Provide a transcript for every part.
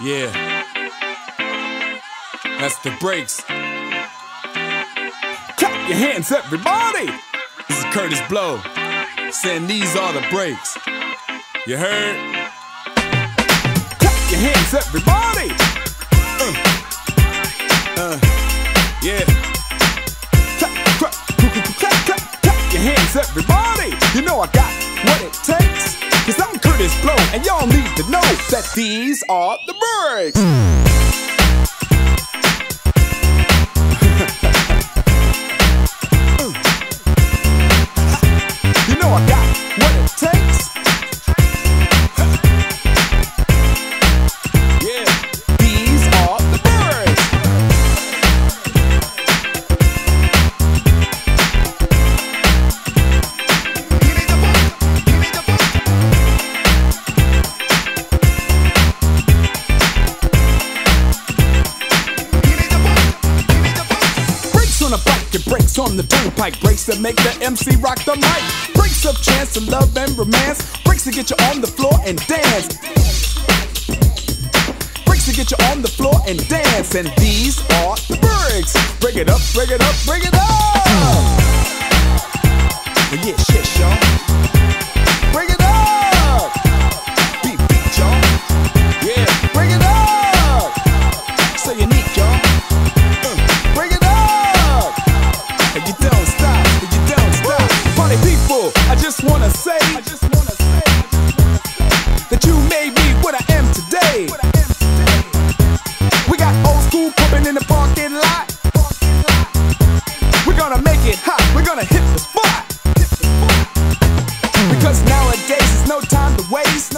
Yeah, that's the breaks. Clap your hands, everybody. This is Curtis Blow saying these are the breaks. You heard? Clap your hands, everybody. Yeah. Clap your hands, everybody. You know I got what it takes. 'Cause I'm Curtis Blow, and y'all need to know that these are the breaks. You know I got what it takes. Yeah, these are the breaks. On a bike, it breaks on the turnpike. Breaks that make the MC rock the mic. Breaks of chance to love and romance. Breaks to get you on the floor and dance. Breaks to get you on the floor and dance. And these are the breaks. Break it up, break it up, break it up. Yeah, shit, y'all. Break it up. Beat, y'all. Yeah, break it up. So unique, y'all. Break it up. And you don't stop, and you don't stop. Party people, I just wanna say that you made me what I am today. We got old school pumping in the parking lot. We're gonna make it hot, we're gonna hit the spot. Because nowadays there's no time to waste.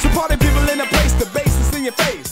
So party people in a place, the bass is in your face.